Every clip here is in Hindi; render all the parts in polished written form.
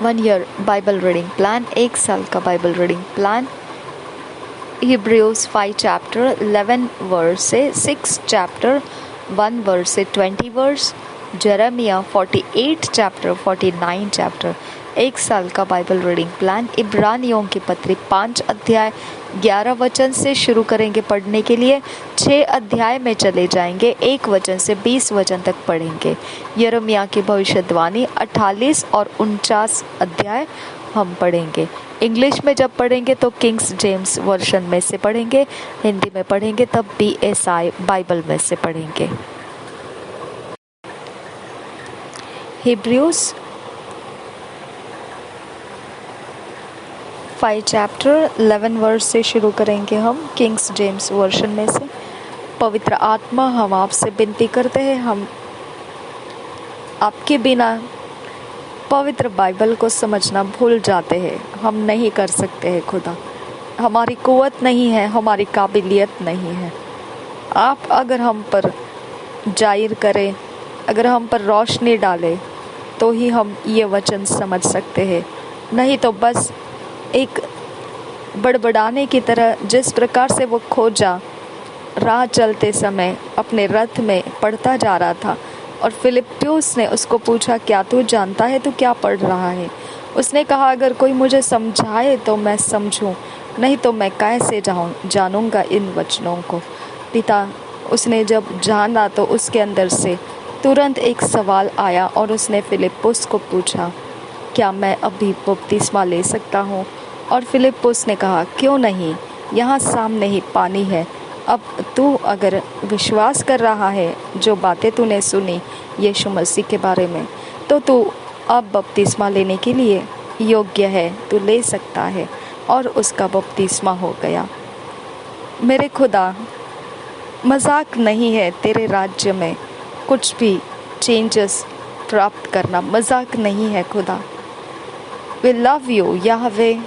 1 ईयर बाइबल रीडिंग प्लान, 1 साल का Bible reading plan. Hebrews 5 chapter 11 verse से 6 चैप्टर 1 वर्स से 20 वर्स। जेरेमिया 48 चैप्टर 49 चैप्टर, 1 साल का बाइबल रीडिंग प्लान। इब्रानियों की पत्री 5 अध्याय 11 वचन से शुरू करेंगे पढ़ने के लिए, 6 अध्याय में चले जाएंगे, 1 वचन से 20 वचन तक पढ़ेंगे। यिर्मयाह की भविष्यवाणी 48 और 49 अध्याय हम पढ़ेंगे। इंग्लिश में जब पढ़ेंगे तो किंग्स जेम्स वर्जन में से पढ़ेंगे, हिंदी में पढ़ेंगे तब BSI बाइबल में से पढ़ेंगे। हिब्रूज 5 चैप्टर 11 वर्स से शुरू करेंगे हम, किंग्स जेम्स वर्जन में से। पवित्र आत्मा, हम आपसे विनती करते हैं, हम आपके बिना पवित्र बाइबल को समझना भूल जाते हैं। हम नहीं कर सकते हैं खुदा, हमारी कुव्वत नहीं है, हमारी काबिलियत नहीं है। आप अगर हम पर जाहिर करें, अगर हम पर रोशनी डालें तो ही हम ये वचन समझ सकते हैं, नहीं तो बस एक बड़बड़ाने की तरह जिस प्रकार से वो खोजा राह चलते समय अपने रथ में पढ़ता जा रहा था, और फिलिप्पुस ने उसको पूछा, क्या तू जानता है तू क्या पढ़ रहा है? उसने कहा, अगर कोई मुझे समझाए तो मैं समझूं, नहीं तो मैं कैसे जानूंगा इन वचनों को। पिता, उसने जब जाना तो उसके अंदर से तुरंत एक सवाल आया और उसने फिलिप्पुस को पूछा, क्या मैं अभी बपतिस्मा ले सकता हूँ? और फिलिप्पुस ने कहा, क्यों नहीं, यहाँ सामने ही पानी है। अब तू अगर विश्वास कर रहा है जो बातें तूने सुनी यीशु मसीह के बारे में, तो तू अब बपतिस्मा लेने के लिए योग्य है, तू ले सकता है। और उसका बपतिस्मा हो गया। मेरे खुदा, मजाक नहीं है तेरे राज्य में कुछ भी चेंजेस प्राप्त करना, मजाक नहीं है खुदा। We love you Yahweh.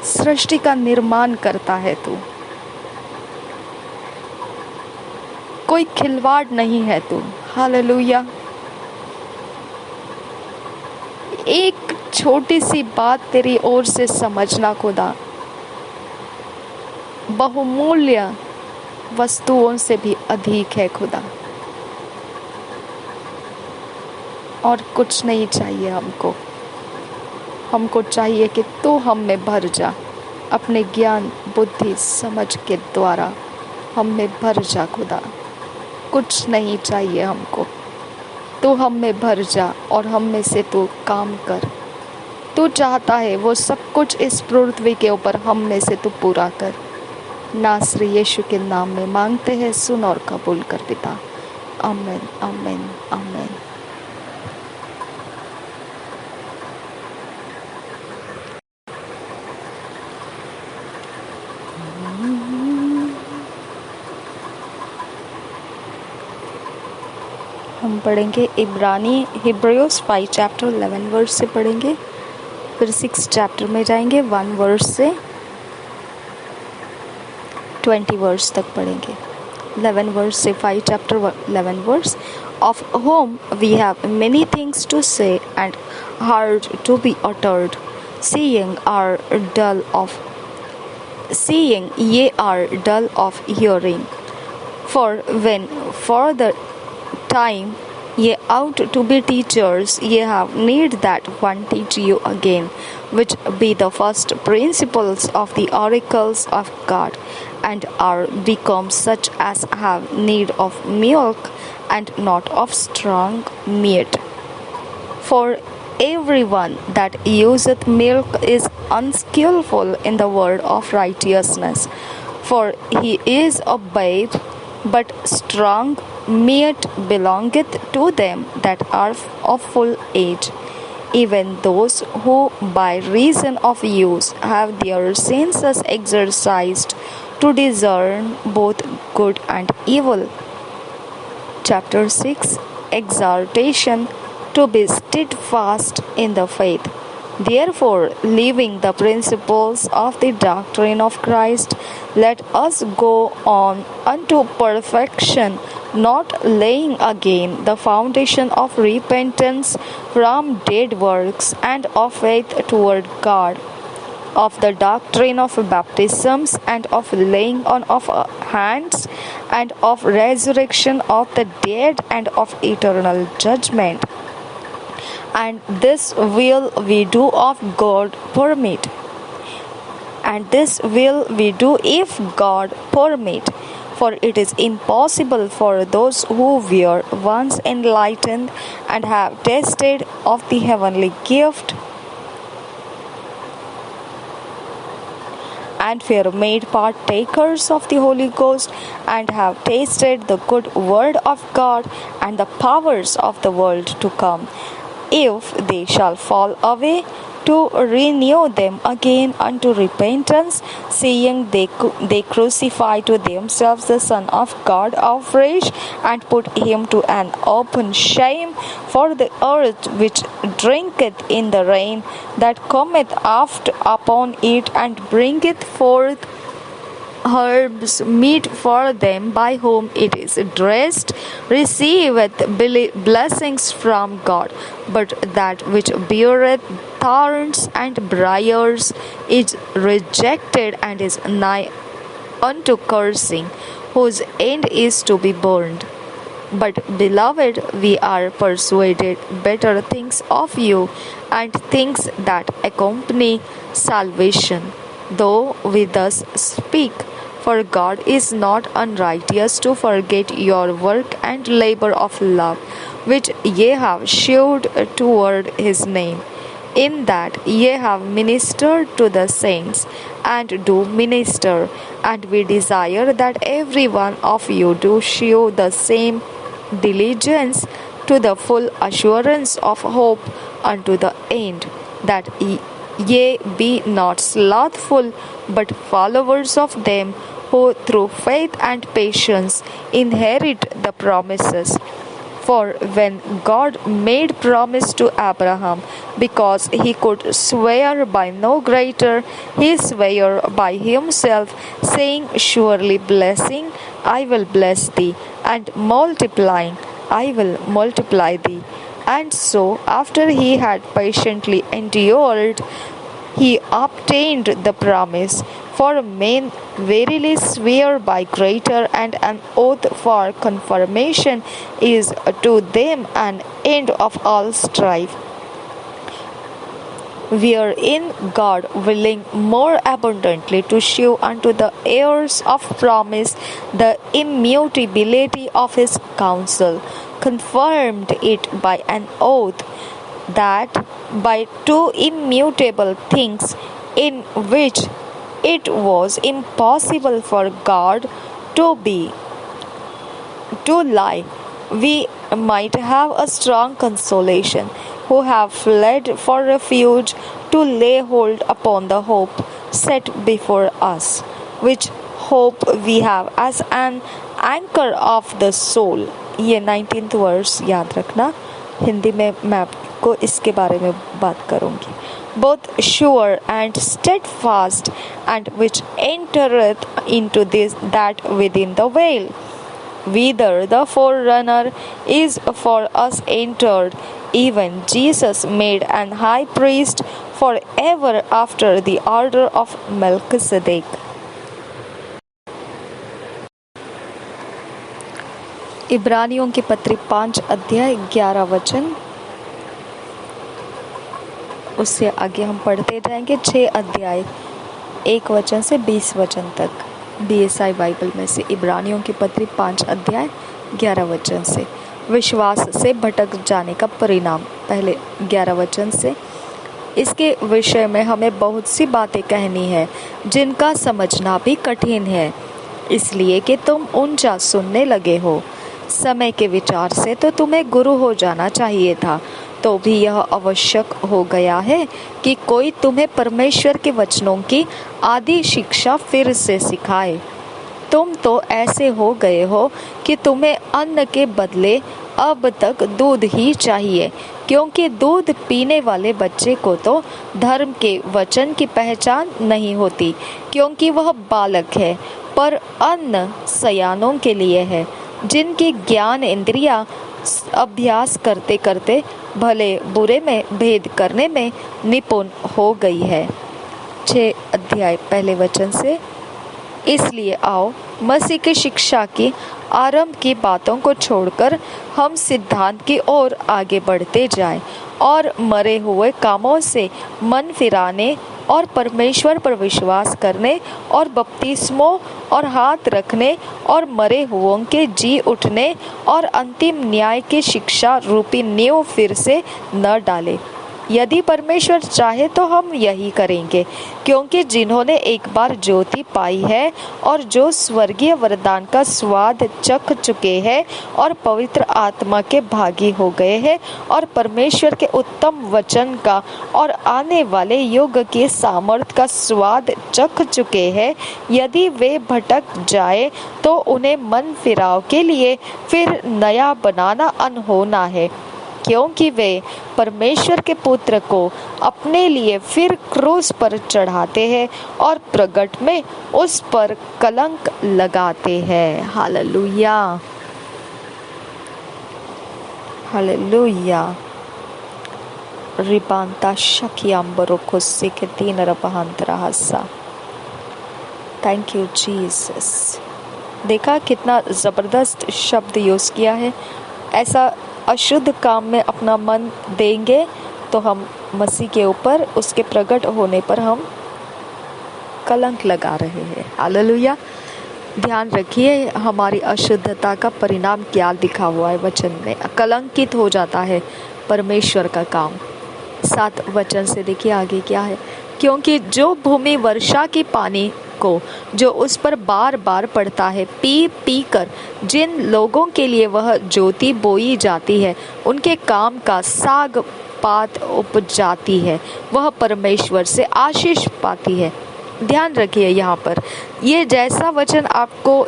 सृष्टि का निर्माण करता है तू, कोई खिलवाड़ नहीं है तू। हालेलुया। एक छोटी सी बात तेरी ओर से समझना खुदा, बहुमूल्य वस्तुओं से भी अधिक है खुदा। और कुछ नहीं चाहिए हमको चाहिए कि तू हम में भर जा, अपने ज्ञान बुद्धि समझ के द्वारा हम में भर जा खुदा। कुछ नहीं चाहिए हमको, तू हम में भर जा और हम में से तू काम कर। तू चाहता है वो सब कुछ इस पृथ्वी के ऊपर हम में से तू पूरा कर। नासरी यीशु के नाम में मांगते हैं, सुन और कबूल कर पिता। आमीन, आमीन, आमीन। हम पढ़ेंगे हिब्रूज 5 चैप्टर 11 वर्स से पढ़ेंगे, फिर 6 चैप्टर में जाएंगे, 1 वर्स से 20 वर्स तक पढ़ेंगे। 11 वर्स से 5 chapter 11 verse. Of whom we have many things to say and hard to be uttered, seeing ye are dull of hearing. For when for the time ye ought to be teachers, ye have need that one teach you again, which be the first principles of the oracles of God, and are become such as have need of milk and not of strong meat. For everyone that useth milk is unskillful in the word of righteousness, for he is a babe. But strong meat belongeth to them that are of full age, even those who by reason of use have their senses exercised to discern both good and evil. Chapter 6. Exhortation to be steadfast in the faith. Therefore, leaving the principles of the doctrine of Christ, let us go on unto perfection, not laying again the foundation of repentance from dead works and of faith toward God, of the doctrine of baptisms and of laying on of hands and of resurrection of the dead and of eternal judgment. And this will we do of God permit. And this will we do if God permit. For it is impossible for those who were once enlightened and have tasted of the heavenly gift and were made partakers of the Holy Ghost and have tasted the good word of God and the powers of the world to come, if they shall fall away, to renew them again unto repentance, seeing they crucify to themselves the Son of God afresh, and put him to an open shame. For the earth which drinketh in the rain that cometh oft upon it, and bringeth forth herbs meet for them by whom it is dressed, receiveth blessings from God. But that which beareth thorns and briars is rejected and is nigh unto cursing, whose end is to be burned. But, beloved, we are persuaded better things of you, and things that accompany salvation, though we thus speak. For God is not unrighteous to forget your work and labor of love, which ye have shewed toward his name, in that ye have ministered to the saints, and do minister. And we desire that every one of you do shew the same diligence to the full assurance of hope unto the end, that ye be not slothful, but followers of them who through faith and patience inherit the promises. For when God made promise to Abraham, because he could swear by no greater, he sware by himself, saying, Surely blessing, I will bless thee, and multiplying, I will multiply thee. And so, after he had patiently endured, he obtained the promise. For men verily swear by greater, and an oath for confirmation is to them an end of all strife. Wherein God, willing more abundantly to shew unto the heirs of promise the immutability of his counsel, confirmed it by an oath, that by two immutable things, in which it was impossible for God to lie, we might have a strong consolation, who have fled for refuge, to lay hold upon the hope set before us, which hope we have as an anchor of the soul. ये 19th वर्स याद रखना, हिंदी में मैं आपको इसके बारे में बात करूंगी. Both sure and steadfast, and which entereth into this that within the veil, whither the forerunner is for us entered, even Jesus made an high priest forever after the order of Melchizedek. इब्रानियों की पत्री 5 अध्याय 11 वचन, उससे आगे हम पढ़ते जाएंगे 6 अध्याय 1 वचन से 20 वचन तक. BSI बाइबल में से इब्रानियों की पत्री 5 अध्याय 11 वचन से विश्वास से भटक जाने का परिणाम. पहले 11 वचन से, इसके विषय में हमें बहुत सी बातें कहनी है जिनका समझना भी कठिन है, इसलिए कि तुम उनका सुनने लगे हो. समय के विचार से तो तुम्हें गुरु हो जाना चाहिए था, तो भी यह आवश्यक हो गया है कि कोई तुम्हें परमेश्वर के वचनों की आदि शिक्षा फिर से सिखाए. तुम तो ऐसे हो गए हो कि तुम्हें अन्न के बदले अब तक दूध ही चाहिए, क्योंकि दूध पीने वाले बच्चे को तो धर्म के वचन की पहचान नहीं होती, क्योंकि वह बालक है, पर अन्न सयानों के लिए है, जिनकी ज्ञान इंद्रियां अभ्यास करते करते भले बुरे में भेद करने में निपुण हो गई है। 6 अध्याय पहले वचन से। इसलिए आओ मसीह की शिक्षा की आरंभ की बातों को छोड़कर हम सिद्धांत की ओर आगे बढ़ते जाएं और मरे हुए कामों से मन फिराने और परमेश्वर पर विश्वास करने और बपतिस्मों और हाथ रखने और मरे हुओं के जी उठने और अंतिम न्याय की शिक्षा रूपी नींव फिर से न डालें। यदि परमेश्वर चाहे तो हम यही करेंगे, क्योंकि जिन्होंने एक बार ज्योति पाई है और जो स्वर्गीय वरदान का स्वाद चख चुके हैं और पवित्र आत्मा के भागी हो गए हैं और परमेश्वर के उत्तम वचन का और आने वाले युग के सामर्थ का स्वाद चख चुके हैं, यदि वे भटक जाए तो उन्हें मन फिराव के लिए फिर नया बनाना अनहोना है, क्योंकि वे परमेश्वर के पुत्र को अपने लिए फिर क्रूस पर चढ़ाते हैं और प्रगट में उस पर कलंक लगाते हैं। Hallelujah, hallelujah. रिबांता शकियांबरो खुस्सी के 3 रपहांतरा हस्सा। Thank you Jesus. देखा कितना ज़बरदस्त शब्द यूज़ किया है। ऐसा अशुद्ध काम में अपना मन देंगे तो हम मसीह के ऊपर उसके प्रकट होने पर हम कलंक लगा रहे हैं। हालेलुया। ध्यान रखिए हमारी अशुद्धता का परिणाम क्या लिखा हुआ है वचन में। कलंकित हो जाता है परमेश्वर का काम। 7 वचन से देखिए आगे क्या है। क्योंकि जो भूमि वर्षा की पानी को जो उस पर बार बार पड़ता है पी पी कर जिन लोगों के लिए वह ज्योति बोई जाती है उनके काम का साग पात उपजाती है, वह परमेश्वर से आशीष पाती है। ध्यान रखिए यहाँ पर ये जैसा वचन आपको,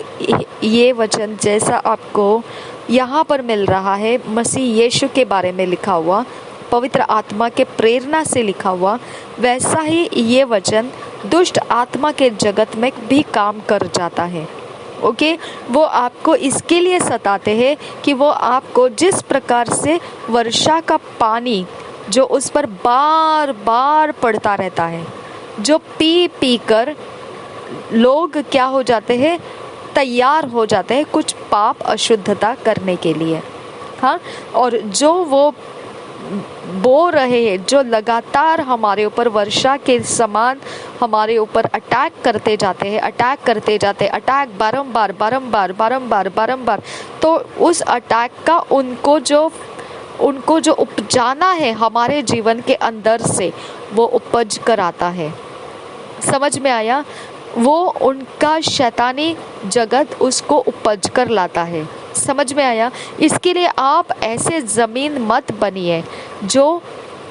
ये वचन जैसा आपको यहाँ पर मिल रहा है मसीह यीशु के बारे में लिखा हुआ, पवित्र आत्मा के प्रेरणा से लिखा हुआ, वैसा ही ये वचन दुष्ट आत्मा के जगत में भी काम कर जाता है। ओके, वो आपको इसके लिए सताते हैं कि वो आपको जिस प्रकार से वर्षा का पानी जो उस पर बार बार पड़ता रहता है, जो पी पी कर लोग क्या हो जाते हैं, तैयार हो जाते हैं कुछ पाप अशुद्धता करने के लिए। हाँ, और जो वो बो रहे हैं, जो लगातार हमारे ऊपर वर्षा के समान हमारे ऊपर अटैक करते जाते हैं, अटैक करते जाते, अटैक बारंबार बारंबार बारंबार बारंबार, तो उस अटैक का उनको जो उपजाना है हमारे जीवन के अंदर से वो उपज कर आता है। समझ में आया? वो उनका शैतानी जगत उसको उपज कर लाता है। समझ में आया? इसके लिए आप ऐसे ज़मीन मत बनिए जो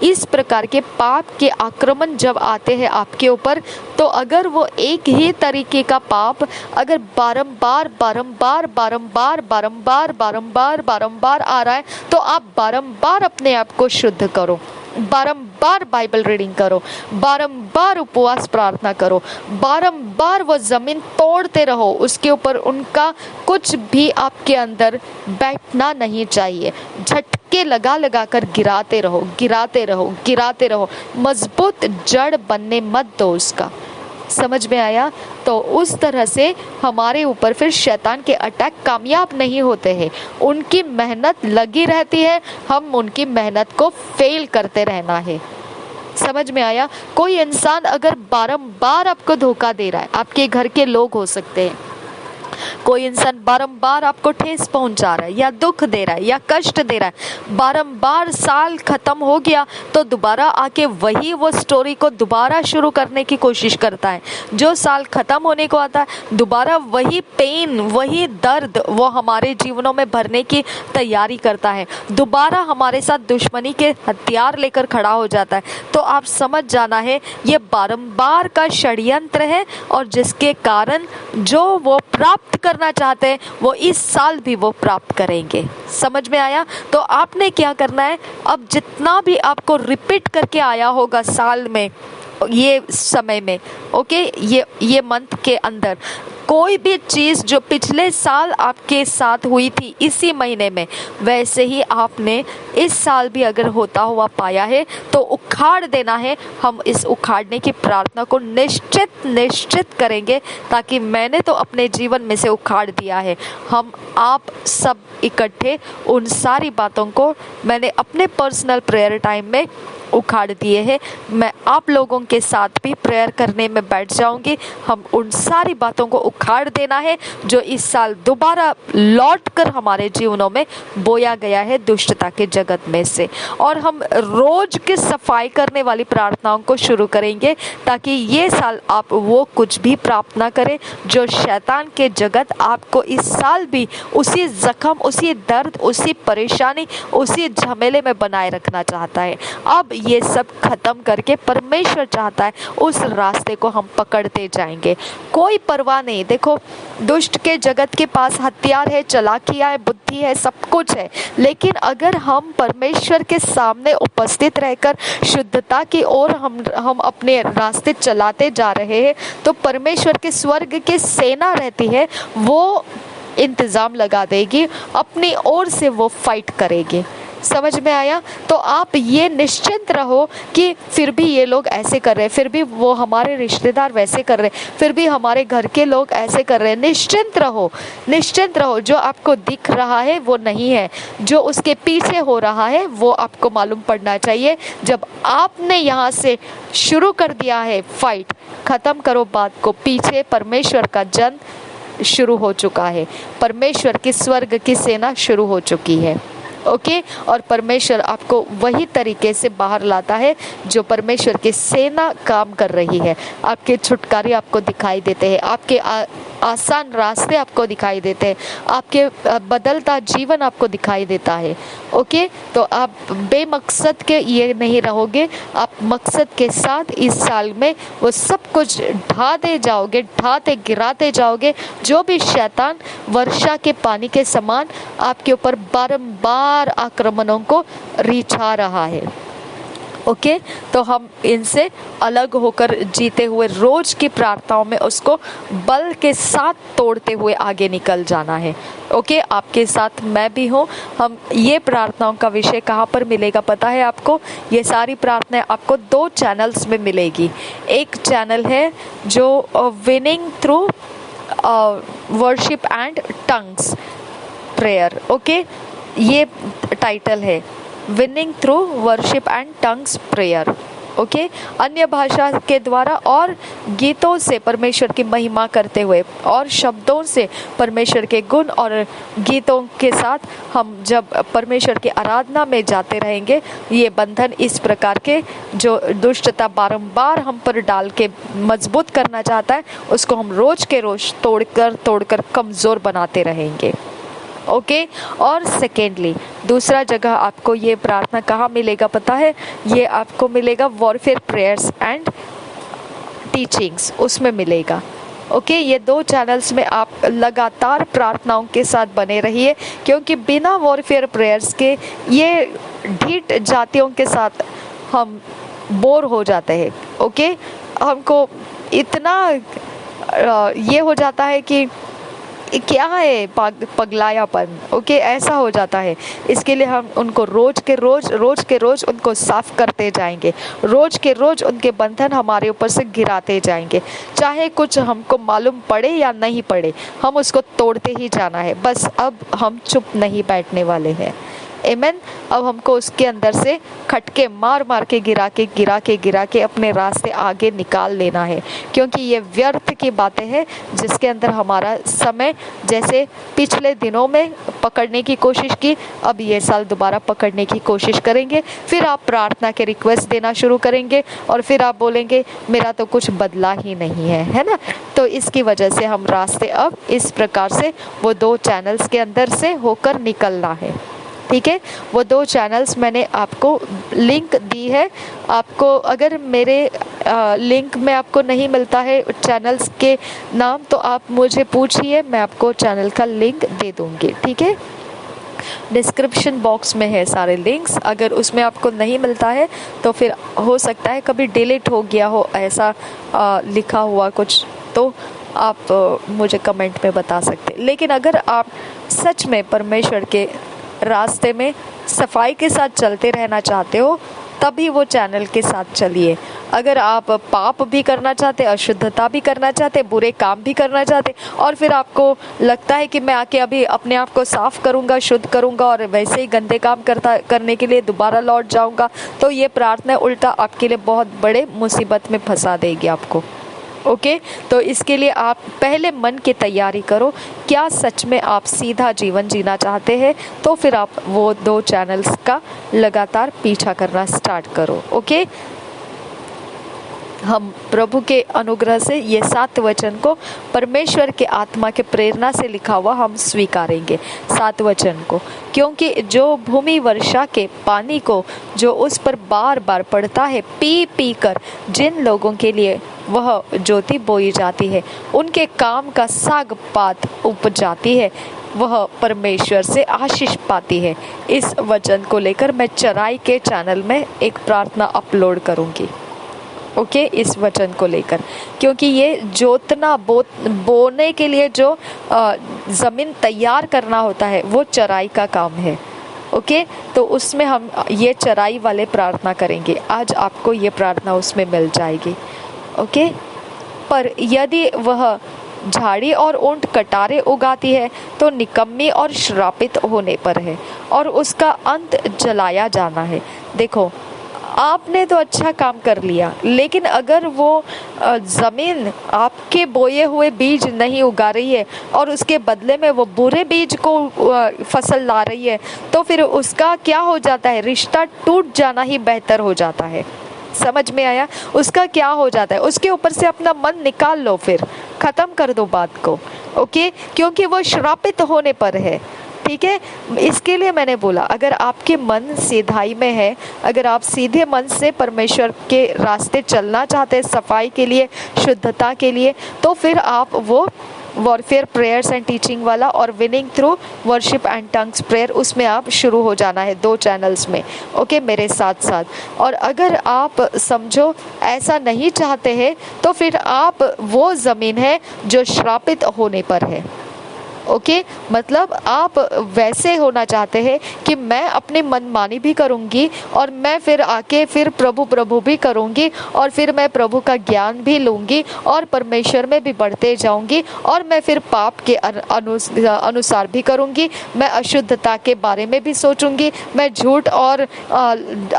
इस प्रकार के पाप के आक्रमण जब आते हैं आपके ऊपर, तो अगर वो एक ही तरीके का पाप अगर बारंबार बारंबार बारंबार बारंबार बारंबार बारंबार आ रहा है, तो आप बारंबार अपने आप को शुद्ध करो, बारंबार बाइबल रीडिंग करो, बारंबार उपवास प्रार्थना करो, बारंबार वो ज़मीन तोड़ते रहो, उसके ऊपर उनका कुछ भी आपके अंदर बैठना नहीं चाहिए। झटके लगा लगा कर गिराते रहो, गिराते रहो, गिराते रहो, मजबूत जड़ बनने मत दो उसका। समझ में आया? तो उस तरह से हमारे ऊपर फिर शैतान के अटैक कामयाब नहीं होते हैं। उनकी मेहनत लगी रहती है, हम उनकी मेहनत को फेल करते रहना है। समझ में आया? कोई इंसान अगर बारंबार आपको धोखा दे रहा है, आपके घर के लोग हो सकते हैं, कोई इंसान बारंबार आपको ठेस पहुंचा रहा है या दुख दे रहा है या कष्ट दे रहा है, बारंबार साल खत्म हो गया तो दोबारा आके वही वो स्टोरी को दोबारा शुरू करने की कोशिश करता है। जो साल खत्म होने को आता है दोबारा वही पेन, वही दर्द वो हमारे जीवनों में भरने की तैयारी करता है, दोबारा हमारे साथ दुश्मनी के हथियार लेकर खड़ा हो जाता है। तो आप समझ जाना है ये बारंबार का षड्यंत्र है, और जिसके कारण जो वो प्राप्त करना चाहते हैं वो इस साल भी वो प्राप्त करेंगे। समझ में आया? तो आपने क्या करना है, अब जितना भी आपको रिपीट करके आया होगा साल में, ये समय में, ओके, ये मंथ के अंदर, कोई भी चीज़ जो पिछले साल आपके साथ हुई थी इसी महीने में, वैसे ही आपने इस साल भी अगर होता हुआ पाया है तो उखाड़ देना है। हम इस उखाड़ने की प्रार्थना को निश्चित करेंगे, ताकि मैंने तो अपने जीवन में से उखाड़ दिया है। हम आप सब इकट्ठे उन सारी बातों को मैंने अपने पर्सनल प्रेयर टाइम में उखाड़ दिए हैं। मैं आप लोगों के साथ भी प्रेयर करने में बैठ जाऊंगी। हम उन सारी बातों को उखाड़ देना है जो इस साल दोबारा लौट कर हमारे जीवनों में बोया गया है दुष्टता के जगत में से। और हम रोज की सफाई करने वाली प्रार्थनाओं को शुरू करेंगे, ताकि ये साल आप वो कुछ भी प्राप्त ना करें जो शैतान के जगत आपको इस साल भी उसी जख्म, उसी दर्द, उसी परेशानी, उसी झमेले में बनाए रखना चाहता है। अब ये सब खत्म करके परमेश्वर चाहता है उस रास्ते को हम पकड़ते जाएंगे। कोई परवाह नहीं। देखो, दुष्ट के जगत के पास हथियार है, चालाकियां है, बुद्धि है, सब कुछ है, लेकिन अगर हम परमेश्वर के सामने उपस्थित रहकर शुद्धता की ओर हम अपने रास्ते चलाते जा रहे हैं, तो परमेश्वर के स्वर्ग की सेना रहती है, वो इंतजाम लगा देगी, अपनी ओर से वो फाइट करेगी। समझ में आया? तो आप ये निश्चिंत रहो कि फिर भी ये लोग ऐसे कर रहे हैं, फिर भी वो हमारे रिश्तेदार वैसे कर रहे हैं, फिर भी हमारे घर के लोग ऐसे कर रहे हैं। निश्चिंत रहो, निश्चिंत रहो। जो आपको दिख रहा है वो नहीं है, जो उसके पीछे हो रहा है वो आपको मालूम पड़ना चाहिए। जब आपने यहाँ से शुरू कर दिया है फाइट, खत्म करो बात को। पीछे परमेश्वर का जन शुरू हो चुका है, परमेश्वर की स्वर्ग की सेना शुरू हो चुकी है। ओके, और परमेश्वर आपको वही तरीके से बाहर लाता है जो परमेश्वर की सेना काम कर रही है। आपके छुटकारे आपको दिखाई देते हैं, आपके आसान रास्ते आपको दिखाई देते हैं, आपके बदलता जीवन आपको दिखाई देता है। ओके, तो आप बेमकसद के ये नहीं रहोगे, आप मकसद के साथ इस साल में वो सब कुछ ढाते जाओगे, ढाते गिराते जाओगे। जो भी शैतान वर्षा के पानी के समान आपके ऊपर बारंबार आक्रमणों को रिछा रहा है। ओके, तो हम इनसे अलग होकर जीते हुए रोज की प्रार्थनाओं में उसको बल के साथ तोड़ते हुए आगे निकल जाना है। ओके, आपके साथ मैं भी हूँ। हम ये प्रार्थनाओं का विषय कहाँ पर मिलेगा पता है आपको? ये सारी प्रार्थनाएं आपको 2 चैनल्स में मिलेगी। एक चैनल है जो winning through worship and tongues prayer. Okay, ये टाइटल है, winning through worship and tongues prayer. Okay, अन्य भाषा के द्वारा और गीतों से परमेश्वर की महिमा करते हुए और शब्दों से परमेश्वर के गुण और गीतों के साथ हम जब परमेश्वर की आराधना में जाते रहेंगे, ये बंधन इस प्रकार के जो दुष्टता बारंबार हम पर डाल के मजबूत करना चाहता है, उसको हम रोज के रोज तोड़कर कमज़ोर बनाते रहेंगे। ओके, और सेकेंडली दूसरा जगह आपको ये प्रार्थना कहाँ मिलेगा पता है? ये आपको मिलेगा वॉरफेयर प्रेयर्स एंड टीचिंग्स, उसमें मिलेगा। ओके, ये 2 चैनल्स में आप लगातार प्रार्थनाओं के साथ बने रहिए, क्योंकि बिना वॉरफेयर प्रेयर्स के ये ढीठ जातियों के साथ हम बोर हो जाते हैं। ओके, हमको इतना ये हो जाता है कि क्या है पगलायापन। ओके, ऐसा हो जाता है। इसके लिए हम उनको रोज के रोज उनको साफ करते जाएंगे, रोज के रोज उनके बंधन हमारे ऊपर से गिराते जाएंगे, चाहे कुछ हमको मालूम पड़े या नहीं पड़े, हम उसको तोड़ते ही जाना है। बस अब हम चुप नहीं बैठने वाले हैं। आमीन। अब हमको उसके अंदर से खटके मार के गिरा के अपने रास्ते आगे निकाल लेना है, क्योंकि ये व्यर्थ की बातें हैं जिसके अंदर हमारा समय जैसे पिछले दिनों में पकड़ने की कोशिश की, अब ये साल दोबारा पकड़ने की कोशिश करेंगे। फिर आप प्रार्थना के रिक्वेस्ट देना शुरू करेंगे और फिर आप बोलेंगे मेरा तो कुछ बदला ही नहीं है, है ना? तो इसकी वजह से हम रास्ते अब इस प्रकार से वो 2 चैनल्स के अंदर से होकर निकलना है। ठीक है, वो 2 चैनल्स मैंने आपको लिंक दी है। आपको अगर मेरे लिंक में आपको नहीं मिलता है चैनल्स के नाम, तो आप मुझे पूछिए, मैं आपको चैनल का लिंक दे दूँगी। ठीक है, डिस्क्रिप्शन बॉक्स में है सारे लिंक्स। अगर उसमें आपको नहीं मिलता है तो फिर हो सकता है कभी डिलीट हो गया हो ऐसा लिखा हुआ कुछ, तो आप मुझे कमेंट में बता सकते हैं। लेकिन अगर आप सच में परमेश्वर के रास्ते में सफाई के साथ चलते रहना चाहते हो तभी वो चैनल के साथ चलिए। अगर आप पाप भी करना चाहते, अशुद्धता भी करना चाहते, बुरे काम भी करना चाहते और फिर आपको लगता है कि मैं आके अभी अपने आप को साफ करूंगा, शुद्ध करूंगा और वैसे ही गंदे काम करने के लिए दोबारा लौट जाऊंगा, तो ये प्रार्थना उल्टा आपके लिए बहुत बड़े मुसीबत में फंसा देगी आपको। ओके, तो इसके लिए आप पहले मन की तैयारी करो, क्या सच में आप सीधा जीवन जीना चाहते हैं, तो फिर आप वो 2 चैनल्स का लगातार पीछा करना स्टार्ट करो। ओके, हम प्रभु के अनुग्रह से ये 7 वचन को परमेश्वर के आत्मा के प्रेरणा से लिखा हुआ हम स्वीकारेंगे। 7 वचन को, क्योंकि जो भूमि वर्षा के पानी को जो उस पर बार बार पड़ता है पी पी कर जिन लोगों के लिए वह ज्योति बोई जाती है उनके काम का साग पात उपजाती है, वह परमेश्वर से आशीष पाती है। इस वचन को लेकर मैं चराई के चैनल में एक प्रार्थना अपलोड करूंगी। ओके, इस वचन को लेकर, क्योंकि ये जोतना बोने के लिए जो ज़मीन तैयार करना होता है वो चराई का काम है। ओके, तो उसमें हम ये चराई वाले प्रार्थना करेंगे। आज आपको ये प्रार्थना उसमें मिल जाएगी। ओके, पर यदि वह झाड़ी और ऊंट कटारे उगाती है तो निकम्मी और श्रापित होने पर है और उसका अंत जलाया जाना है। देखो, आपने तो अच्छा काम कर लिया, लेकिन अगर वो ज़मीन आपके बोए हुए बीज नहीं उगा रही है और उसके बदले में वो बुरे बीज को फसल ला रही है, तो फिर उसका क्या हो जाता है? रिश्ता टूट जाना ही बेहतर हो जाता है। समझ में आया? उसका क्या हो जाता है? उसके ऊपर से अपना मन निकाल लो, फिर ख़त्म कर दो बात को। ओके, क्योंकि वो श्रापित होने पर है। ठीक है, इसके लिए मैंने बोला, अगर आपके मन सीधाई में है, अगर आप सीधे मन से परमेश्वर के रास्ते चलना चाहते हैं सफाई के लिए, शुद्धता के लिए, तो फिर आप वो वॉरफेयर प्रेयर्स एंड टीचिंग वाला और winning through worship and tongues prayer, उसमें आप शुरू हो जाना है 2 चैनल्स में। ओके, मेरे साथ साथ। और अगर आप समझो ऐसा नहीं चाहते हैं तो फिर आप वो ज़मीन है जो श्रापित होने पर है। ओके, मतलब आप वैसे होना चाहते हैं कि मैं अपनी मनमानी भी करूंगी और मैं फिर आके फिर प्रभु भी करूंगी और फिर मैं प्रभु का ज्ञान भी लूंगी और परमेश्वर में भी बढ़ते जाऊंगी और मैं फिर पाप के अनुसार भी करूंगी, मैं अशुद्धता के बारे में भी सोचूंगी, मैं झूठ और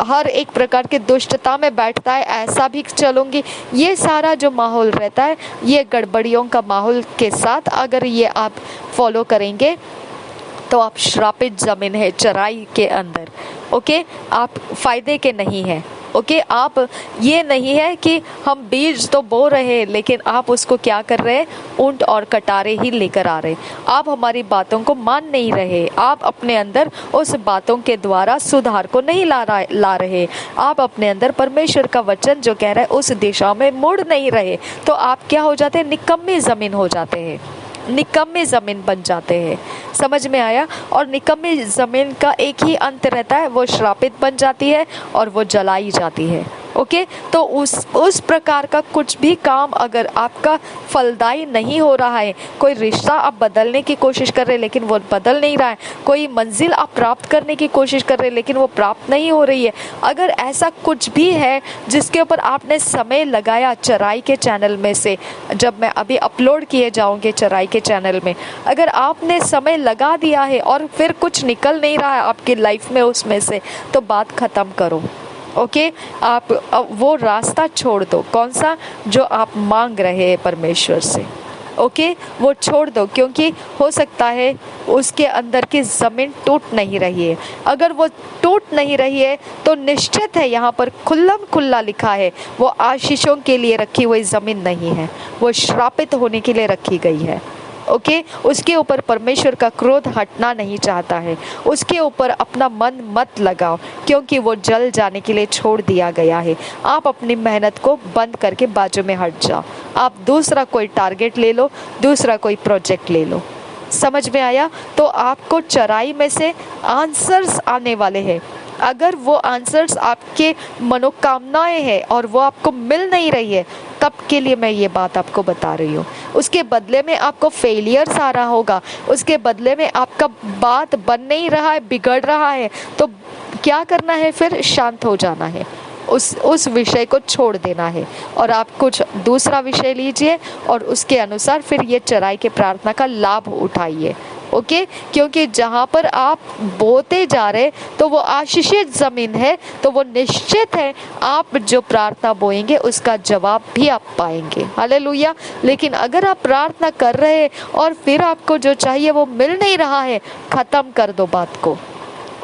हर एक प्रकार के दुष्टता में बैठता है ऐसा भी चलूंगी। ये सारा जो माहौल रहता है, ये गड़बड़ियों का माहौल के साथ अगर ये आप फॉलो करेंगे तो आप श्रापित जमीन है चराई के अंदर। ओके, आप फायदे के नहीं हैं। ओके, आप ये नहीं है कि हम बीज तो बो रहे हैं लेकिन आप उसको क्या कर रहे हैं? ऊंट और कटारे ही लेकर आ रहे। आप हमारी बातों को मान नहीं रहे, आप अपने अंदर उस बातों के द्वारा सुधार को नहीं ला रहे, आप अपने अंदर परमेश्वर का वचन जो कह रहा है उस दिशा में मुड़ नहीं रहे, तो आप क्या हो जाते हैं? निकम्मी जमीन हो जाते हैं, निकम्मी ज़मीन बन जाते हैं। समझ में आया? और निकम्मी ज़मीन का एक ही अंत रहता है, वो श्रापित बन जाती है और वो जलाई जाती है। ओके, तो उस प्रकार का कुछ भी काम अगर आपका फलदायी नहीं हो रहा है, कोई रिश्ता आप बदलने की कोशिश कर रहे हैं लेकिन वो बदल नहीं रहा है, कोई मंजिल आप प्राप्त करने की कोशिश कर रहे हैं लेकिन वो प्राप्त नहीं हो रही है, अगर ऐसा कुछ भी है जिसके ऊपर आपने समय लगाया चराई के चैनल में से, जब मैं अभी अपलोड किए जाऊंगे चराई के चैनल में, अगर आपने समय लगा दिया है और फिर कुछ निकल नहीं रहा है आपकी लाइफ में उसमें से, तो बात ख़त्म करो। ओके, आप वो रास्ता छोड़ दो, कौन सा? जो आप मांग रहे हैं परमेश्वर से। ओके, वो छोड़ दो, क्योंकि हो सकता है उसके अंदर की ज़मीन टूट नहीं रही है। अगर वो टूट नहीं रही है तो निश्चित है, यहाँ पर खुल्लम खुल्ला लिखा है, वो आशीषों के लिए रखी हुई ज़मीन नहीं है, वो श्रापित होने के लिए रखी गई है। ओके, उसके ऊपर परमेश्वर का क्रोध हटना नहीं चाहता है, उसके ऊपर अपना मन मत लगाओ, क्योंकि वो जल जाने के लिए छोड़ दिया गया है। आप अपनी मेहनत को बंद करके बाजू में हट जाओ, आप दूसरा कोई टारगेट ले लो, दूसरा कोई प्रोजेक्ट ले लो। समझ में आया? तो आपको चराई में से आंसर्स आने वाले हैं, अगर वो आंसर्स आपके मनोकामनाएं हैं और वो आपको मिल नहीं रही है, तब के लिए मैं ये बात आपको बता रही हूँ। उसके बदले में आपको फेलियर्स आ रहा होगा, उसके बदले में आपका बात बन नहीं रहा है, बिगड़ रहा है, तो क्या करना है फिर? शांत हो जाना है, उस विषय को छोड़ देना है और आप कुछ दूसरा विषय लीजिए और उसके अनुसार फिर ये चराई के प्रार्थना का लाभ उठाइए। ओके, क्योंकि जहाँ पर आप बोते जा रहे तो वो आशीषित जमीन है, तो वो निश्चित है आप जो प्रार्थना बोएंगे उसका जवाब भी आप पाएंगे। हालेलुया। लेकिन अगर आप प्रार्थना कर रहे हैं और फिर आपको जो चाहिए वो मिल नहीं रहा है, खत्म कर दो बात को,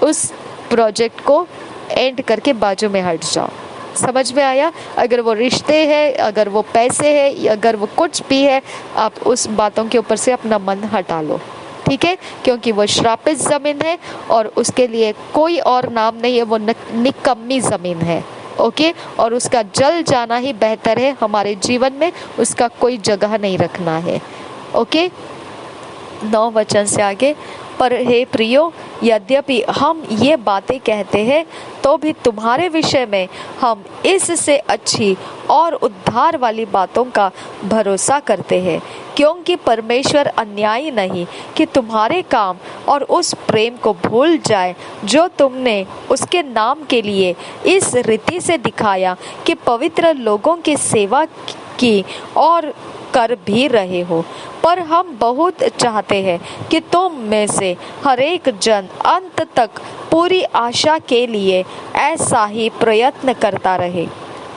उस प्रोजेक्ट को एंड करके बाजू में हट जाओ। समझ में आया? अगर वो रिश्ते हैं, अगर वो पैसे हैं, अगर वो कुछ भी है, आप उस बातों के ऊपर से अपना मन हटा लो, ठीक है? क्योंकि वो श्रापित ज़मीन है और उसके लिए कोई और नाम नहीं है, वो निकम्मी ज़मीन है। ओके, और उसका जल जाना ही बेहतर है हमारे जीवन में, उसका कोई जगह नहीं रखना है। ओके, 9 वचन से आगे, पर हे प्रियो, यद्यपि हम ये बातें कहते हैं तो भी तुम्हारे विषय में हम इससे अच्छी और उद्धार वाली बातों का भरोसा करते हैं, क्योंकि परमेश्वर अन्यायी नहीं कि तुम्हारे काम और उस प्रेम को भूल जाए जो तुमने उसके नाम के लिए इस रीति से दिखाया कि पवित्र लोगों की सेवा की और कर भी रहे हो। पर हम बहुत चाहते हैं कि तुम में से हर एक जन अंत तक पूरी आशा के लिए ऐसा ही प्रयत्न करता रहे,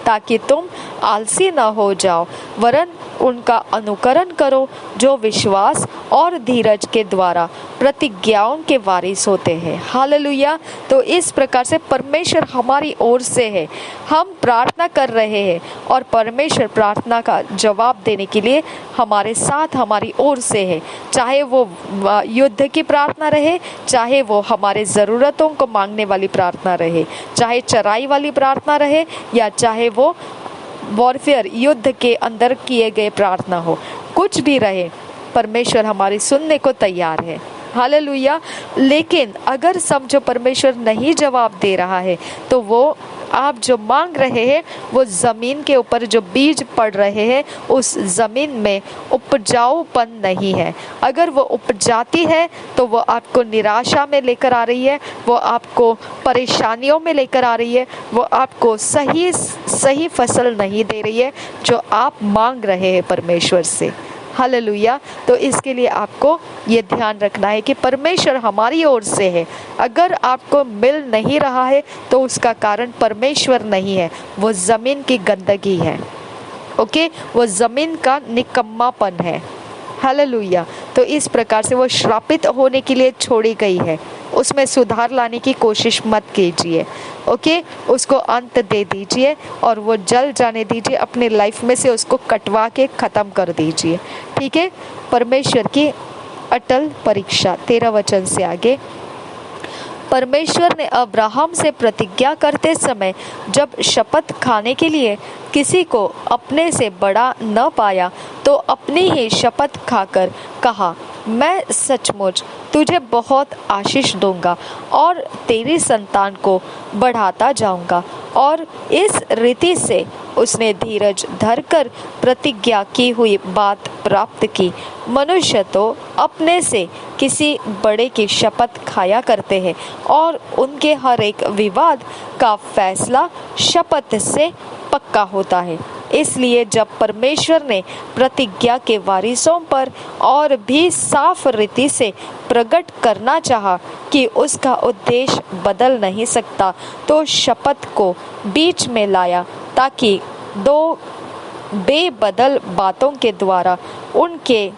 ताकि तुम आलसी न हो जाओ, वरन उनका अनुकरण करो जो विश्वास और धीरज के द्वारा प्रतिज्ञाओं के वारिस होते हैं। हालेलुया। तो इस प्रकार से परमेश्वर हमारी ओर से है, हम प्रार्थना कर रहे हैं और परमेश्वर प्रार्थना का जवाब देने के लिए हमारे साथ, हमारी ओर से है। चाहे वो युद्ध की प्रार्थना रहे, चाहे वो हमारे ज़रूरतों को मांगने वाली प्रार्थना रहे, चाहे चराई वाली प्रार्थना रहे, या चाहे वो वॉरफेयर युद्ध के अंदर किए गए प्रार्थना हो, कुछ भी रहे, परमेश्वर हमारी सुनने को तैयार है। हालेलुया। लेकिन अगर समझो परमेश्वर नहीं जवाब दे रहा है, तो वो आप जो मांग रहे हैं वो ज़मीन के ऊपर जो बीज पड़ रहे हैं, उस ज़मीन में उपजाऊपन नहीं है। अगर वो उपजाती है तो वो आपको निराशा में लेकर आ रही है, वो आपको परेशानियों में लेकर आ रही है, वो आपको सही फसल नहीं दे रही है जो आप मांग रहे हैं परमेश्वर से। हालेलुया। तो इसके लिए आपको ये ध्यान रखना है कि परमेश्वर हमारी ओर से है। अगर आपको मिल नहीं रहा है तो उसका कारण परमेश्वर नहीं है, वो ज़मीन की गंदगी है। ओके, वो ज़मीन का निकम्मापन है। हालेलुया। तो इस प्रकार से वो श्रापित होने के लिए छोड़ी गई है, उसमें सुधार लाने की कोशिश मत कीजिए। ओके, उसको अंत दे दीजिए और वो जल जाने दीजिए, अपने लाइफ में से उसको कटवा के ख़त्म कर दीजिए। ठीक है? परमेश्वर की अटल परीक्षा। 13 वचन से आगे, परमेश्वर ने अब्राहम से प्रतिज्ञा करते समय जब शपथ खाने के लिए किसी को अपने से बड़ा न पाया, तो अपनी ही शपथ खाकर कहा, मैं सचमुच तुझे बहुत आशीष दूंगा और तेरी संतान को बढ़ाता जाऊंगा। और इस रीति से उसने धीरज धरकर प्रतिज्ञा की हुई बात प्राप्त की। मनुष्य तो अपने से किसी बड़े की शपथ खाया करते हैं और उनके हर एक विवाद का फैसला शपथ से पक्का होता है। इसलिए जब परमेश्वर ने प्रतिज्ञा के वारिसों पर और भी साफ रीति से प्रकट करना चाहा कि उसका उद्देश्य बदल नहीं सकता, तो शपथ को बीच में लाया, ताकि 2 बेबदल बातों के द्वारा उनके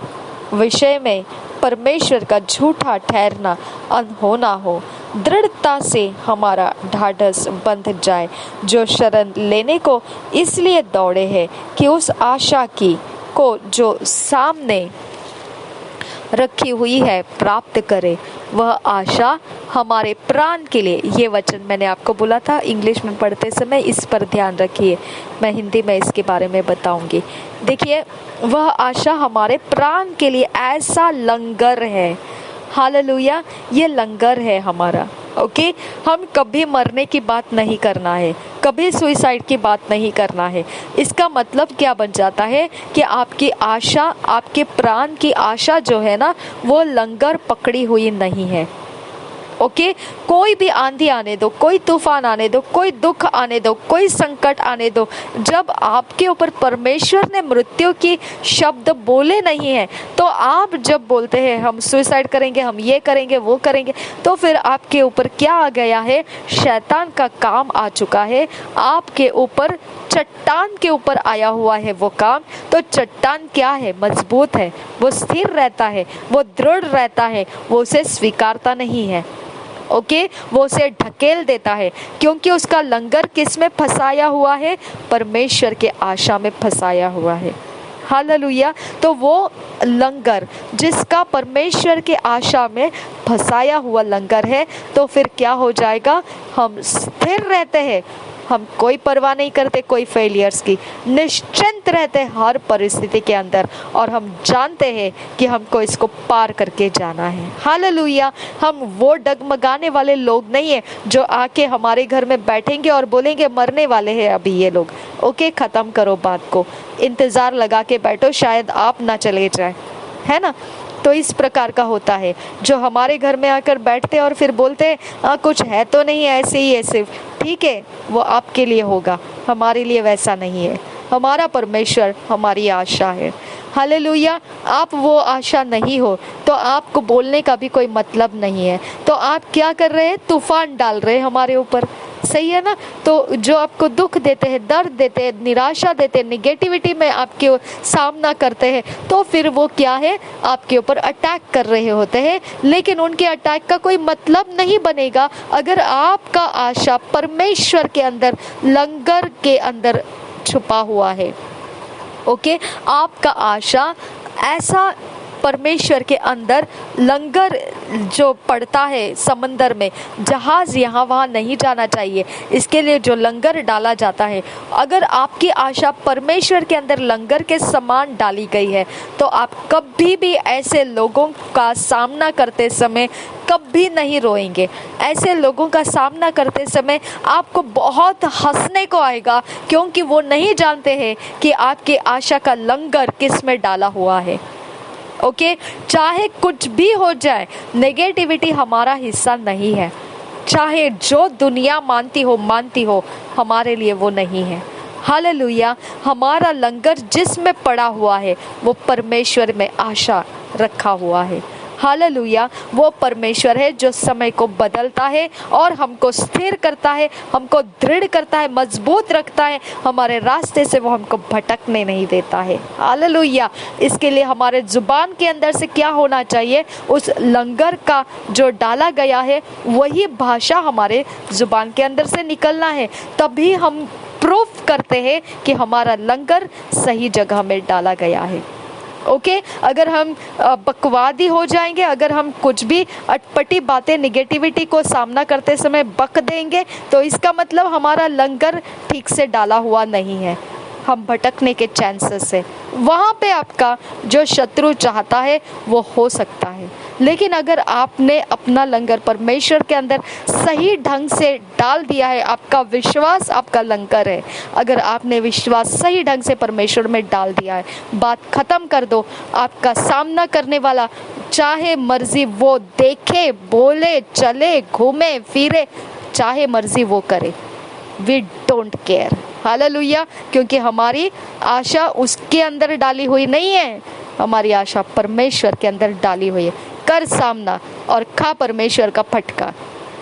विषय में परमेश्वर का झूठा ठहरना अनहोना हो। दृढ़ता से हमारा ढाढ़स बंध जाए, जो शरण लेने को इसलिए दौड़े हैं कि उस आशा की को जो सामने रखी हुई है प्राप्त करे। वह आशा हमारे प्राण के लिए, ये वचन मैंने आपको बोला था इंग्लिश में पढ़ते समय, इस पर ध्यान रखिए, मैं हिंदी में इसके बारे में बताऊंगी। देखिए, वह आशा हमारे प्राण के लिए ऐसा लंगर है। हालेलुया। ये लंगर है हमारा। ओके, हम कभी मरने की बात नहीं करना है, कभी सुइसाइड की बात नहीं करना है। इसका मतलब क्या बन जाता है कि आपकी आशा, आपके प्राण की आशा जो है ना, वो लंगर पकड़ी हुई नहीं है। ओके, कोई भी आंधी आने दो, कोई तूफान आने दो, कोई दुख आने दो, कोई संकट आने दो, जब आपके ऊपर परमेश्वर ने मृत्यु की शब्द बोले नहीं है, तो आप जब बोलते हैं हम सुसाइड करेंगे, हम ये करेंगे, वो करेंगे, तो फिर आपके ऊपर क्या आ गया है? शैतान का काम आ चुका है आपके ऊपर। चट्टान के ऊपर आया हुआ है वो काम। तो चट्टान क्या है? मजबूत है, वो स्थिर रहता है, वो दृढ़ रहता है, वो उसे स्वीकारता नहीं है। ओके, वो उसे ढकेल देता है, क्योंकि उसका लंगर किस में फंसाया हुआ है? परमेश्वर के आशा में फंसाया हुआ है। हालेलुया। तो वो लंगर जिसका परमेश्वर के आशा में फंसाया हुआ लंगर है, तो फिर क्या हो जाएगा? हम स्थिर रहते हैं, हम कोई परवाह नहीं करते कोई फेलियर्स की, निश्चिंत रहते हैं हर परिस्थिति के अंदर, और हम जानते हैं कि हमको इसको पार करके जाना है। हालेलुया। हम वो डगमगाने वाले लोग नहीं है जो आके हमारे घर में बैठेंगे और बोलेंगे मरने वाले हैं अभी ये लोग। ओके, खत्म करो बात को, इंतजार लगा के बैठो, शायद आप ना चले जाए, है ना। तो इस प्रकार का होता है जो हमारे घर में आकर बैठते और फिर बोलते हैं कुछ है तो नहीं, ऐसे ही है सिर्फ। ठीक है, वो आपके लिए होगा, हमारे लिए वैसा नहीं है। हमारा परमेश्वर हमारी आशा है। हालेलुया। आप वो आशा नहीं हो तो आपको बोलने का भी कोई मतलब नहीं है। तो आप क्या कर रहे हैं? तूफान डाल रहे हैं हमारे ऊपर, सही है ना। तो जो आपको दुख देते हैं, दर्द देते हैं, निराशा देते हैं, निगेटिविटी में आपके सामना करते हैं, तो फिर वो क्या है? आपके ऊपर अटैक कर रहे होते हैं। लेकिन उनके अटैक का कोई मतलब नहीं बनेगा अगर आपका आशा परमेश्वर के अंदर, लंगर के अंदर छुपा हुआ है। ओके, आपका आशा ऐसा परमेश्वर के अंदर, लंगर जो पड़ता है समंदर में, जहाज यहाँ वहाँ नहीं जाना चाहिए, इसके लिए जो लंगर डाला जाता है, अगर आपकी आशा परमेश्वर के अंदर लंगर के समान डाली गई है, तो आप कभी भी ऐसे लोगों का सामना करते समय कभी नहीं रोएंगे। ऐसे लोगों का सामना करते समय आपको बहुत हंसने को आएगा, क्योंकि वो नहीं जानते हैं कि आपकी आशा का लंगर किस में डाला हुआ है। ओके, चाहे कुछ भी हो जाए, नेगेटिविटी हमारा हिस्सा नहीं है। चाहे जो दुनिया मानती हो, हमारे लिए वो नहीं है। हालेलुया। हमारा लंगर जिसमें पड़ा हुआ है वो परमेश्वर में आशा रखा हुआ है। हालेलुया। वो परमेश्वर है जो समय को बदलता है और हमको स्थिर करता है, हमको दृढ़ करता है, मजबूत रखता है, हमारे रास्ते से वो हमको भटकने नहीं देता है। हालेलुया। इसके लिए हमारे जुबान के अंदर से क्या होना चाहिए? उस लंगर का जो डाला गया है वही भाषा हमारे जुबान के अंदर से निकलना है। तभी हम प्रूफ करते हैं कि हमारा लंगर सही जगह में डाला गया है। ओके, अगर हम बकवादी हो जाएंगे, अगर हम कुछ भी अटपटी बातें, निगेटिविटी को सामना करते समय बक देंगे, तो इसका मतलब हमारा लंगर ठीक से डाला हुआ नहीं है, हम भटकने के चांसेस है। वहाँ पे आपका जो शत्रु चाहता है वो हो सकता है। लेकिन अगर आपने अपना लंगर परमेश्वर के अंदर सही ढंग से डाल दिया है, आपका विश्वास आपका लंगर है, अगर आपने विश्वास सही ढंग से परमेश्वर में डाल दिया है, बात खत्म कर दो। आपका सामना करने वाला चाहे मर्जी वो देखे, बोले, चले, घूमे फिरे, चाहे मर्जी वो करे, वी डोंट केयर। हालेलुया। क्योंकि हमारी आशा उसके अंदर डाली हुई नहीं है, हमारी आशा परमेश्वर के अंदर डाली हुई है। कर सामना और खा परमेश्वर का फटका,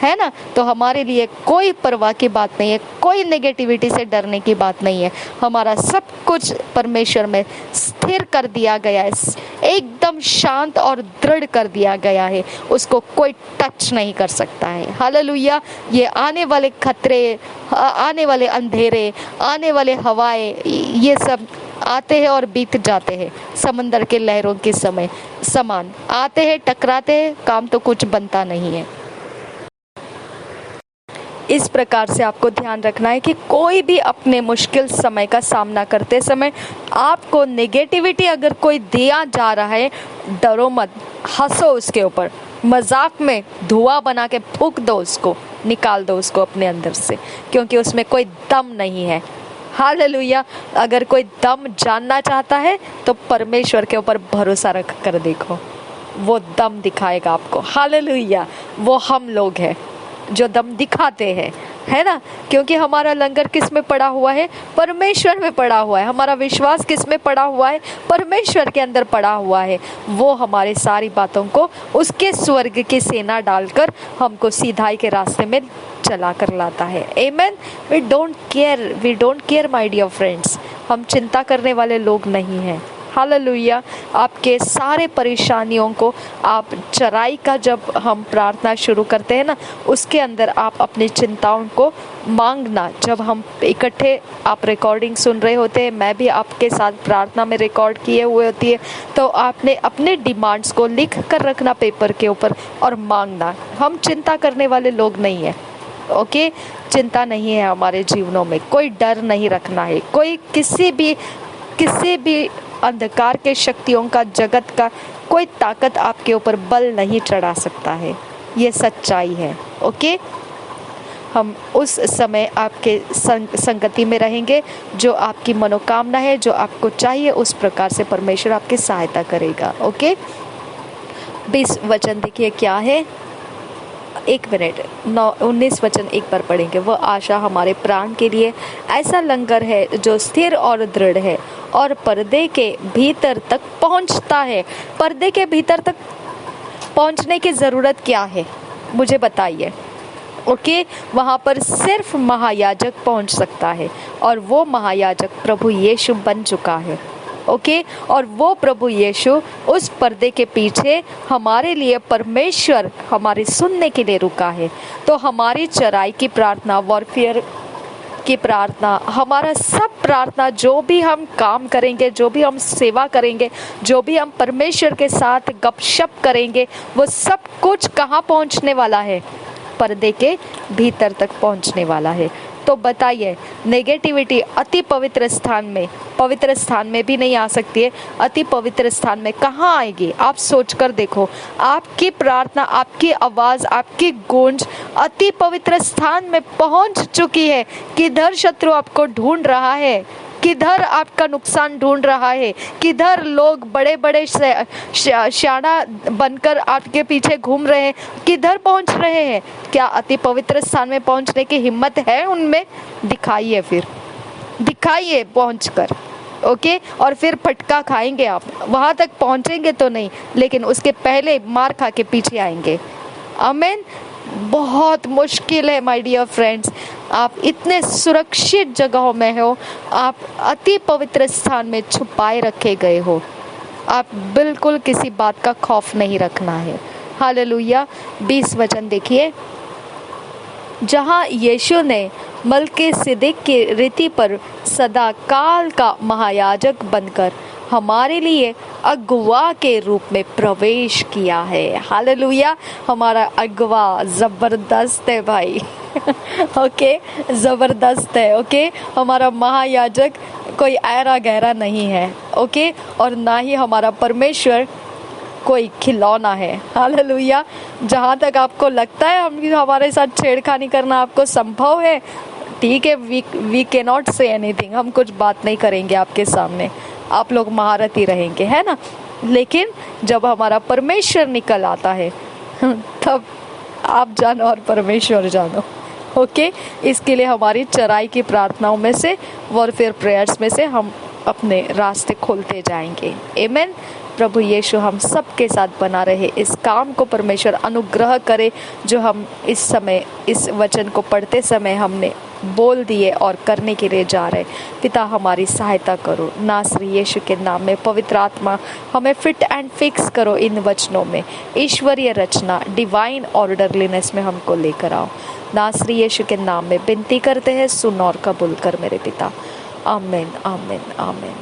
है ना। तो हमारे लिए कोई परवाह की बात नहीं है, कोई नेगेटिविटी से डरने की बात नहीं है। हमारा सब कुछ परमेश्वर में स्थिर कर दिया गया है, एकदम शांत और दृढ़ कर दिया गया है, उसको कोई टच नहीं कर सकता है। हालेलुया। ये आने वाले खतरे, आने वाले अंधेरे, आने वाले हवाएं, ये सब आते हैं और बीत जाते हैं, समंदर के लहरों के समय समान आते हैं, टकराते हैं, काम तो कुछ बनता नहीं है। इस प्रकार से आपको ध्यान रखना है कि कोई भी अपने मुश्किल समय का सामना करते समय आपको नेगेटिविटी अगर कोई दिया जा रहा है, डरो मत, हंसो उसके ऊपर, मजाक में धुआं बना के फूंक दो उसको, निकाल दो उसको अपने अंदर से, क्योंकि उसमें कोई दम नहीं है। हालेलुया। अगर कोई दम जानना चाहता है तो परमेश्वर के ऊपर भरोसा रख कर देखो, वो दम दिखाएगा आपको। हालेलुया। वो हम लोग हैं जो दम दिखाते हैं, है ना, क्योंकि हमारा लंगर किस में पड़ा हुआ है? परमेश्वर में पड़ा हुआ है। हमारा विश्वास किस में पड़ा हुआ है? परमेश्वर के अंदर पड़ा हुआ है। वो हमारे सारी बातों को उसके स्वर्ग की सेना डालकर हमको सीधाई के रास्ते में चला कर लाता है। Amen. We don't care my dear friends. हम चिंता करने वाले लोग नहीं हैं। हालेलुया। आपके सारे परेशानियों को आप चराई का जब हम प्रार्थना शुरू करते हैं ना, उसके अंदर आप अपनी चिंताओं को मांगना। जब हम इकट्ठे आप रिकॉर्डिंग सुन रहे होते हैं, मैं भी आपके साथ प्रार्थना में रिकॉर्ड किए हुए होती है, तो आपने अपने डिमांड्स को लिख कर रखना पेपर के ऊपर और मांगना। हम चिंता करने वाले लोग नहीं हैं। ओके, चिंता नहीं है हमारे जीवनों में, कोई डर नहीं रखना है। कोई किसी भी अंधकार के शक्तियों का, जगत का कोई ताकत आपके ऊपर बल नहीं चढ़ा सकता है। ये सच्चाई है। ओके, हम उस समय आपके संगति में रहेंगे। जो आपकी मनोकामना है, जो आपको चाहिए, उस प्रकार से परमेश्वर आपकी सहायता करेगा। ओके, 20 वचन देखिए क्या है। 1 मिनट, 19 वचन एक बार पढ़ेंगे। वह आशा हमारे प्राण के लिए ऐसा लंगर है जो स्थिर और दृढ़ है और पर्दे के भीतर तक पहुंचता है। पर्दे के भीतर तक पहुंचने की ज़रूरत क्या है, मुझे बताइए। ओके, वहाँ पर सिर्फ महायाजक पहुंच सकता है और वो महायाजक प्रभु यीशु बन चुका है। ओके, और वो प्रभु यीशु उस पर्दे के पीछे हमारे लिए, परमेश्वर हमारे सुनने के लिए रुका है। तो हमारी चराई की प्रार्थना, वॉरफेयर की प्रार्थना, हमारा सब प्रार्थना, जो भी हम काम करेंगे, जो भी हम सेवा करेंगे, जो भी हम परमेश्वर के साथ गपशप करेंगे, वो सब कुछ कहाँ पहुँचने वाला है? पर्दे के भीतर तक पहुँचने वाला है। तो बताइए, नेगेटिविटी अति पवित्र स्थान में, पवित्र स्थान में भी नहीं आ सकती है, अति पवित्र स्थान में कहाँ आएगी? आप सोचकर देखो। आपकी प्रार्थना, आपकी आवाज़, आपकी गूंज अति पवित्र स्थान में पहुँच चुकी है। किधर शत्रु आपको ढूंढ रहा है, किधर आपका नुकसान ढूंढ रहा है, किधर लोग बड़े बड़े शाना बनकर आपके पीछे घूम रहे हैं, किधर पहुंच रहे हैं? क्या अति पवित्र स्थान में पहुंचने की हिम्मत है उनमें? दिखाइए, फिर दिखाइए पहुंचकर। ओके, और फिर फटका खाएंगे आप। वहां तक पहुंचेंगे तो नहीं, लेकिन उसके पहले मार खा के पीछे आएंगे। आमीन। बहुत मुश्किल है माय डियर फ्रेंड्स। आप इतने सुरक्षित जगहों में हो, आप अति पवित्र स्थान में छुपाए रखे गए हो। आप बिल्कुल किसी बात का खौफ नहीं रखना है। हालेलुया। 20 वचन देखिए। जहाँ यीशु ने मलकीसिदक की रीति पर सदा काल का महायाजक बनकर हमारे लिए अगुवा के रूप में प्रवेश किया है। हालेलुया। हमारा अगुवा ज़बरदस्त है भाई। ओके, ज़बरदस्त है। ओके, हमारा महायाजक कोई ऐरा गहरा नहीं है। ओके, और ना ही हमारा परमेश्वर कोई खिलौना है। हालेलुया। जहाँ तक आपको लगता है हमारे साथ छेड़खानी करना आपको संभव है, ठीक है, we can not say anything. हम कुछ बात नहीं करेंगे आपके सामने, आप लोग महारथी रहेंगे, है ना। लेकिन जब हमारा परमेश्वर निकल आता है तब आप जानो और परमेश्वर जानो। ओके, इसके लिए हमारी चराई की प्रार्थनाओं में से, वॉरफेयर प्रेयर्स में से हम अपने रास्ते खोलते जाएंगे। आमीन। प्रभु यीशु हम सब के साथ बना रहे। इस काम को परमेश्वर अनुग्रह करे जो हम इस समय इस वचन को पढ़ते समय हमने बोल दिए और करने के लिए जा रहे। पिता, हमारी सहायता करो नासरी यीशु के नाम में। पवित्र आत्मा, हमें फिट एंड फिक्स करो इन वचनों में। ईश्वरीय रचना, डिवाइन ऑर्डरलीनेस में हमको लेकर आओ। नासरी यीशु के नाम में विनती करते हैं, सुन और कबूल कर मेरे पिता। आमीन, आमीन, आमीन।